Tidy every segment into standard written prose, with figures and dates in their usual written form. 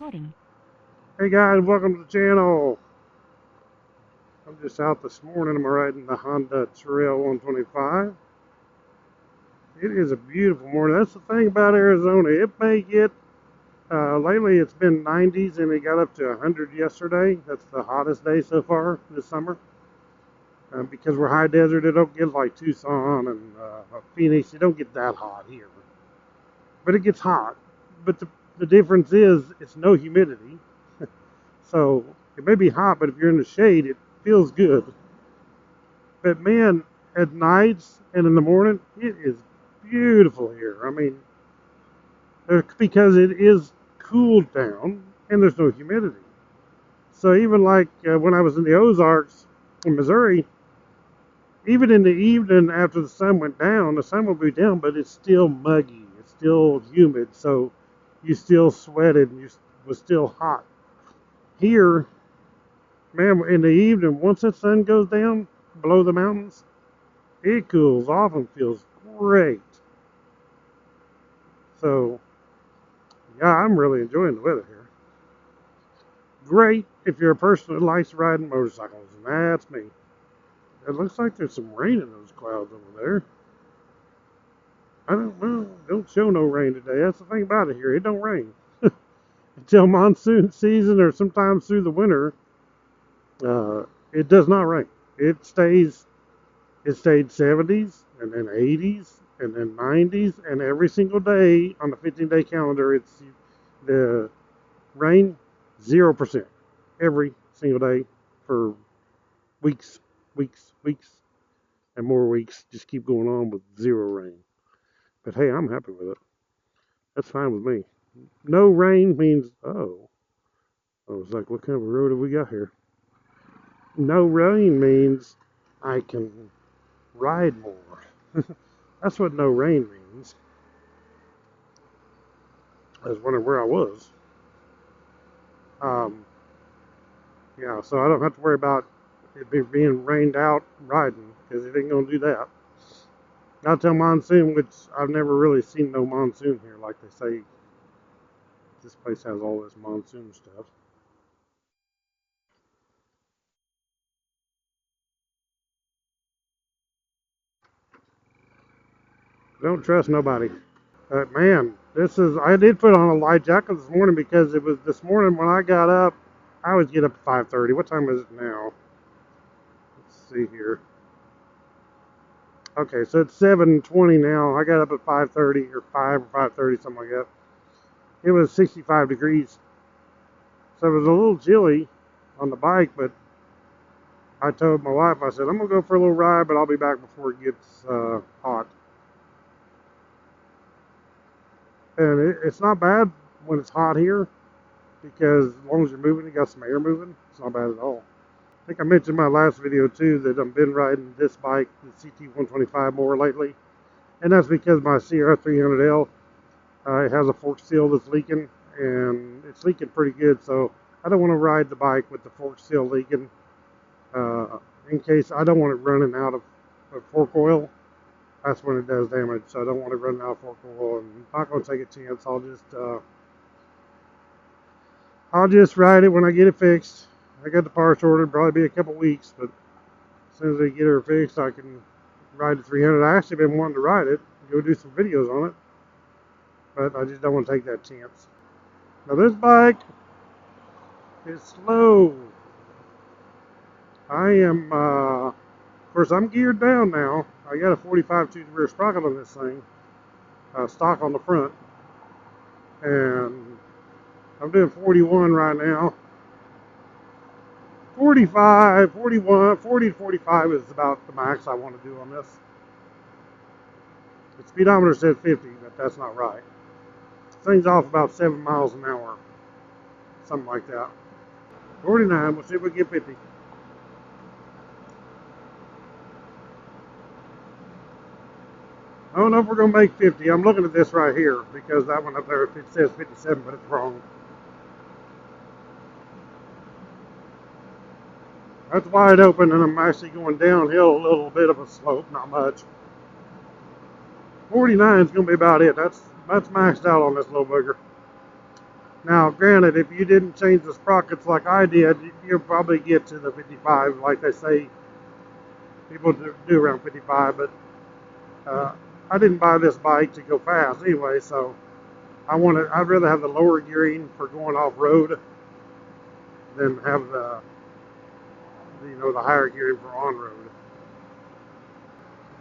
recording. Hey guys, welcome to the channel. I'm just out this morning. I'm riding the Honda Trail 125. It is a beautiful morning. That's the thing about Arizona. It may get, lately it's been 90s and it got up to 100 yesterday. That's the hottest day so far this summer. Because we're high desert, it don't get like Tucson and Phoenix. It don't get that hot here. But it gets hot. But the difference is it's no humidity. So it may be hot, but if you're in the shade, it feels good. But man, at nights and in the morning, it is beautiful here. I mean, because it is cooled down and there's no humidity. So even like when I was in the Ozarks in Missouri, even in the evening after the sun went down, the sun will be down, but it's still muggy. It's still humid. So you still sweated and you was still hot. Here, man, in the evening, once the sun goes down below the mountains, it cools off and feels great. So, yeah, I'm really enjoying the weather here. Great if you're a person that likes riding motorcycles, and that's me. It looks like there's some rain in those clouds over there. I don't know. Don't show no rain today. That's the thing about it here. It don't rain. Until monsoon season or sometimes through the winter, it does not rain. It stayed 70s and then 80s and then 90s, and every single day on the 15-day calendar, it's the rain 0% every single day for weeks, and more weeks. Just keep going on with zero rain. But hey, I'm happy with it. That's fine with me. No rain means, oh, I was like, what kind of a road have we got here? No rain means I can ride more. That's what no rain means. I was wondering where I was. Yeah, so I don't have to worry about it being rained out riding, because it ain't going to do that. Not till monsoon, which I've never really seen no monsoon here. Like they say, this place has all this monsoon stuff. Don't trust nobody. But man, I did put on a light jacket this morning because it was this morning when I got up. I always get up at 5:30. What time is it now? Let's see here. Okay, so it's 7:20 now. I got up at 5:30 or 5:30, something like that. It was 65 degrees. So it was a little chilly on the bike, but I told my wife, I said, I'm going to go for a little ride, but I'll be back before it gets hot. And it's not bad when it's hot here, because as long as you're moving, you got some air moving, it's not bad at all. I think I mentioned in my last video too that I've been riding this bike, the CT125, more lately. And that's because my CR300L, it has a fork seal that's leaking, and it's leaking pretty good, so I don't want to ride the bike with the fork seal leaking, in case I don't want it running out of fork oil. That's when it does damage, so I don't want it running out of fork oil, and I'm not going to take a chance. I'll just ride it when I get it fixed. I got the parts ordered, probably be a couple weeks, but as soon as they get her fixed, I can ride the 300. I actually been wanting to ride it, go do some videos on it, but I just don't want to take that chance. Now this bike is slow. I am, of course, I'm geared down now. I got a 45-tooth rear sprocket on this thing, stock on the front, and I'm doing 41 right now. 45, 41, 40 to 45 is about the max I want to do on this. The speedometer says 50, but that's not right. This thing's off about 7 miles an hour, something like that. 49, we'll see if we get 50. I don't know if we're going to make 50. I'm looking at this right here, because that one up there, it says 57, but it's wrong. That's wide open, and I'm actually going downhill a little bit of a slope, not much. 49 is going to be about it. That's maxed out on this little booger. Now, granted, if you didn't change the sprockets like I did, you'll probably get to the 55, like they say people do around 55. But I didn't buy this bike to go fast anyway, so I'd rather have the lower gearing for going off road than have the higher gearing for on road.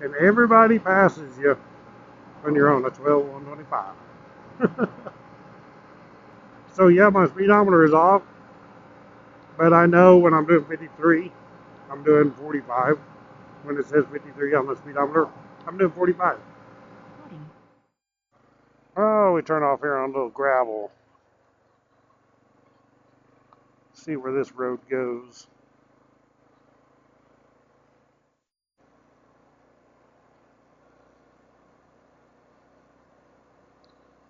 And everybody passes you when you're on a 12 125. So yeah, my speedometer is off, but I know when I'm doing 53, I'm doing 45. When it says 53 on the speedometer, I'm doing 45. Oh, we turn off here on a little gravel. See where this road goes.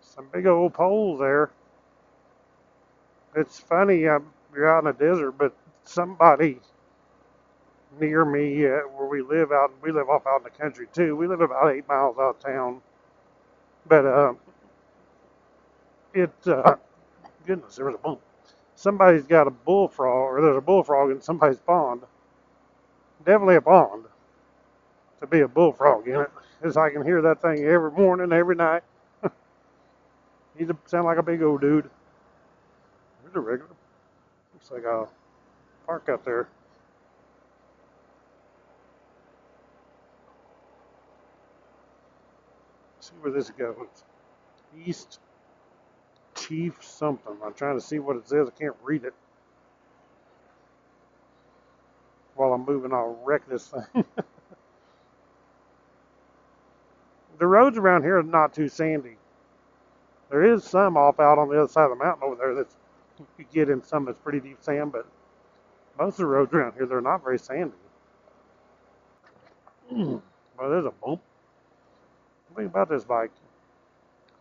Some big old poles there. It's funny, you're out in the desert, but somebody near me where we live off out in the country too. We live about 8 miles out of town. But goodness, there was a bump. Somebody's got a bullfrog, or there's a bullfrog in somebody's pond. Definitely a pond to be a bullfrog in it. As I can hear that thing every morning, every night. He sound like a big old dude. There's a regular. Looks like a park out there. Let's see where this goes. East Chief something. I'm trying to see what it says. I can't read it while I'm moving. I'll wreck this thing. The roads around here are not too sandy. There is some off out on the other side of the mountain over there that's you get in some that's pretty deep sand, but most of the roads around here, they're not very sandy. Well, there's a bump. Think about this bike.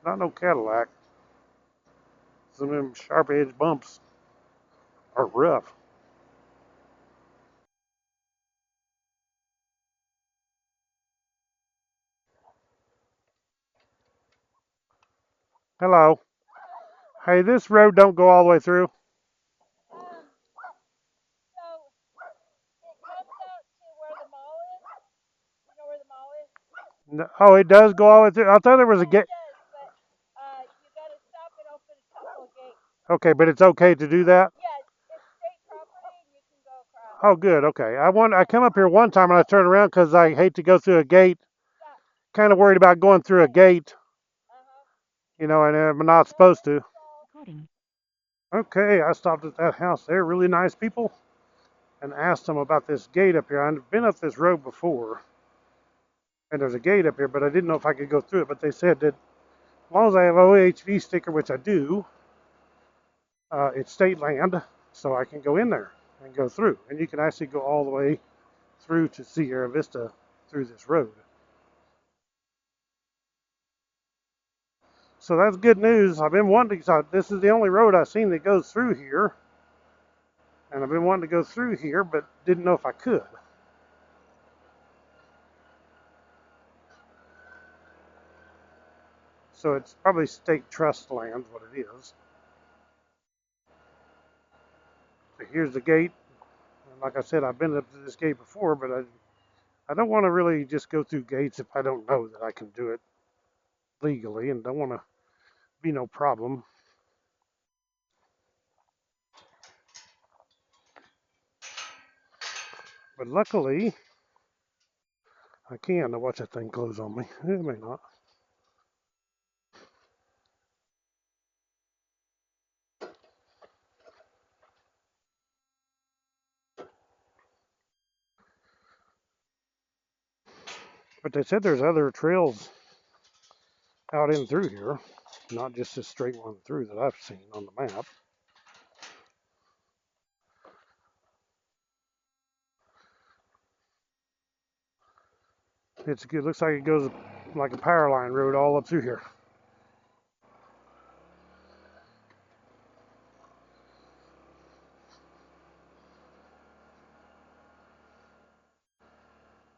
Not no Cadillac. Some of them sharp edge bumps are rough. Hello. Hey, this road don't go all the way through. So it comes out to where the mall is. You know where the mall is? No, oh, it does go all the way through. I thought there was a gate. It does, but you got to stop and open a couple of gates. Okay, but it's okay to do that? Yes, it's state property and you can go across. Oh, good. Okay. I come up here one time and I turned around because I hate to go through a gate. Yeah. Kind of worried about going through a gate, Uh-huh. and I'm not supposed to. Recording. Okay, I stopped at that house there. Really nice people. And asked them about this gate up here. I've been up this road before. And there's a gate up here, but I didn't know if I could go through it. But they said that as long as I have OHV sticker, which I do, it's state land, so I can go in there and go through. And you can actually go all the way through to Sierra Vista through this road. So that's good news. I've been wanting to, so this is the only road I've seen that goes through here. And I've been wanting to go through here, but didn't know if I could. So it's probably state trust land, what it is. So here's the gate. And like I said, I've been up to this gate before, but I don't want to really just go through gates if I don't know that I can do it legally and don't want to be no problem. But luckily, I can. Now watch that thing close on me. It may not. But they said there's other trails out in through here, not just this straight one through that I've seen on the map. It's good. Looks like it goes like a power line road all up through here.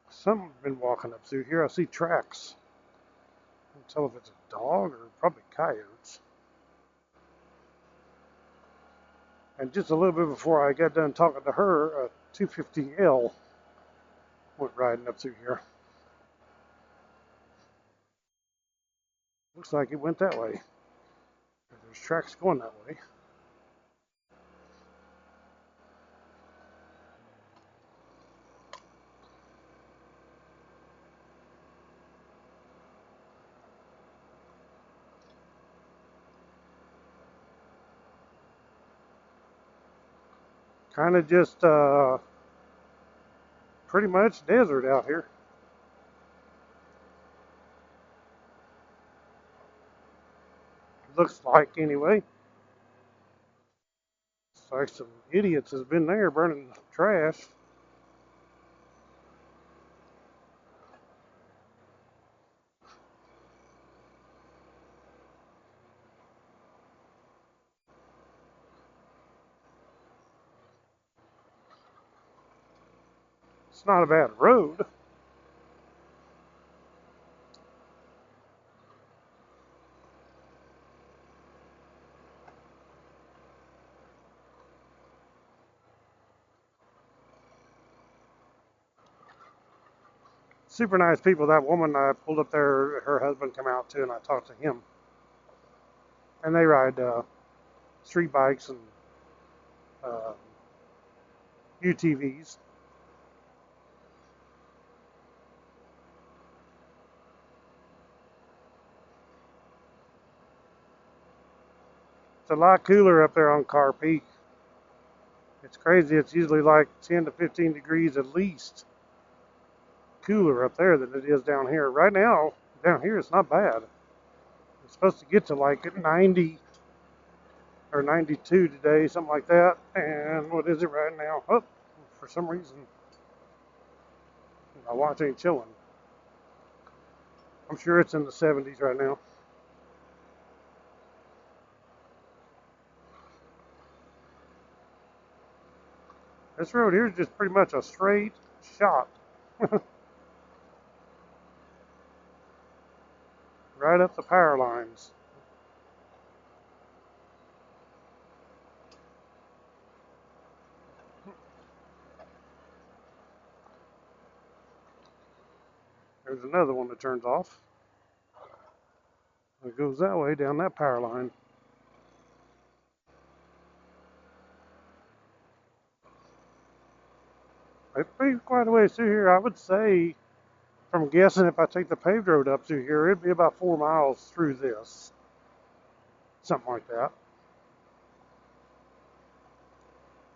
Something's been walking up through here. I see tracks. I can't tell if it's a dog or probably coyotes. And just a little bit before I got done talking to her, a 250L went riding up through here. Looks like it went that way. There's tracks going that way. Kind of just pretty much desert out here. Looks like anyway. It's like some idiots has been there burning trash. It's not a bad road. Super nice people. That woman I pulled up there, her husband come out too, and I talked to him. And they ride street bikes and uh, UTVs. It's a lot cooler up there on Car Peak. It's crazy. It's usually like 10 to 15 degrees at least cooler up there than it is down here. Right now, down here, it's not bad. It's supposed to get to like 90 or 92 today, something like that. And what is it right now? Oh, for some reason, my watch ain't chilling. I'm sure it's in the 70s right now. This road here is just pretty much a straight shot. Right up the power lines. There's another one that turns off. It goes that way down that power line. It'd be quite a ways through here. I would say, from guessing, if I take the paved road up through here, it'd be about 4 miles through this. Something like that.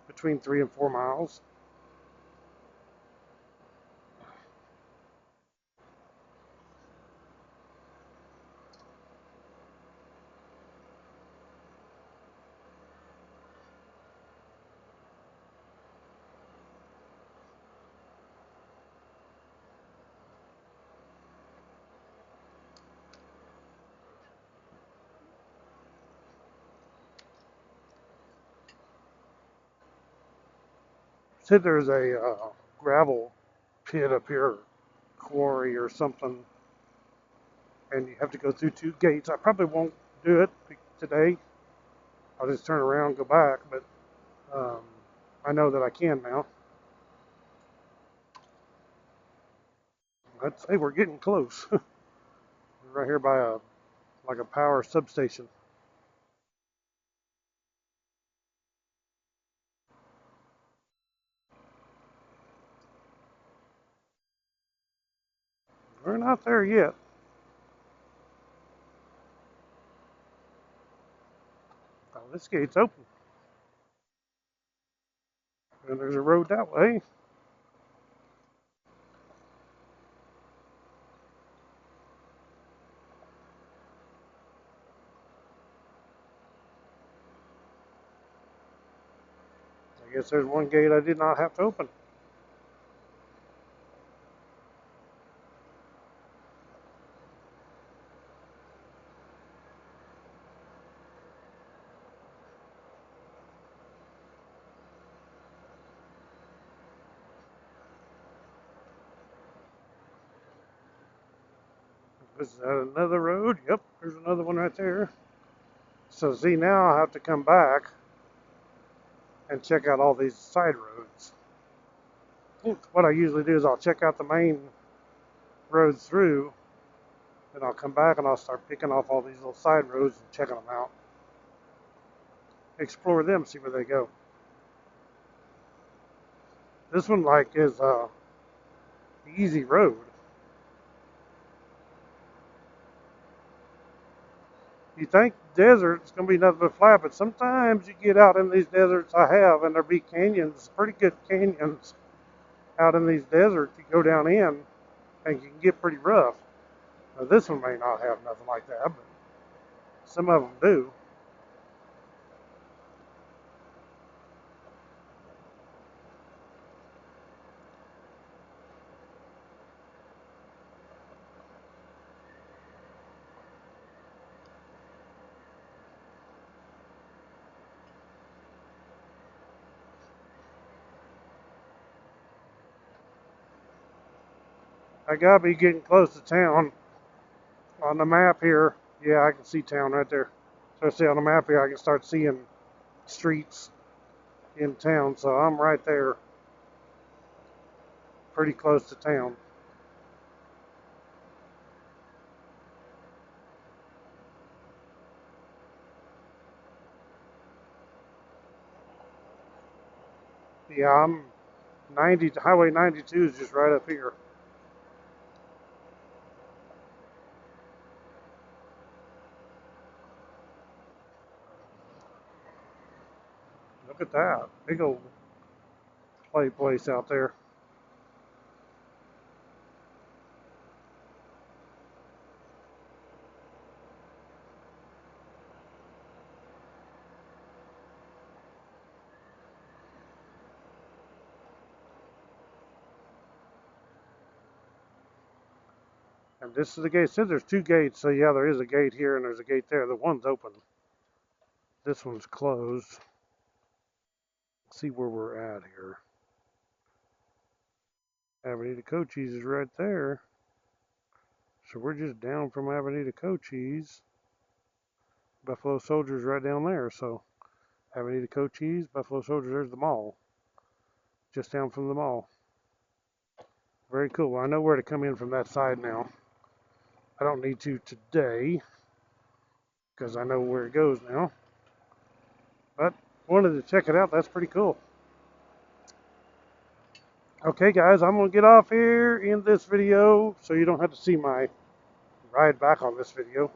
Between 3 and 4 miles. Said there's a gravel pit up here, quarry or something, and you have to go through 2 gates. I probably won't do it today. I'll just turn around and go back, but I know that I can now. I'd say we're getting close. We're right here by a power substation. We're not there yet. Oh, this gate's open. And there's a road that way. I guess there's one gate I did not have to open. Is that another road? Yep, there's another one right there. So see, now I have to come back and check out all these side roads. What I usually do is I'll check out the main roads through, and I'll come back and I'll start picking off all these little side roads and checking them out. Explore them, see where they go. This one like is a easy road. You think desert's gonna be nothing but flat, but sometimes you get out in these deserts I have, and there be canyons, pretty good canyons out in these deserts you go down in, and you can get pretty rough. Now, this one may not have nothing like that, but some of them do. I gotta be getting close to town. On the map here, yeah, I can see town right there. So I see on the map here, I can start seeing streets in town. So I'm right there, pretty close to town. Yeah, I'm 90, Highway 92 is just right up here. Look at that, big old play place out there. And this is the gate. It says there's two gates, so yeah, there is a gate here and there's a gate there. The one's open. This one's closed. Let's see where we're at here. Avenida Cochise is right there. So we're just down from Avenida Cochise. Buffalo Soldiers right down there. So Avenida Cochise, Buffalo Soldiers, there's the mall. Just down from the mall. Very cool. Well, I know where to come in from that side now. I don't need to today because I know where it goes now. But wanted to check it out. That's pretty cool. Okay, guys, I'm going to get off here in this video so you don't have to see my ride back on this video.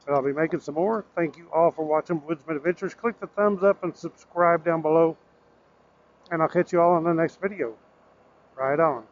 But I'll be making some more. Thank you all for watching Woodsman Adventures. Click the thumbs up and subscribe down below. And I'll catch you all in the next video. Right on.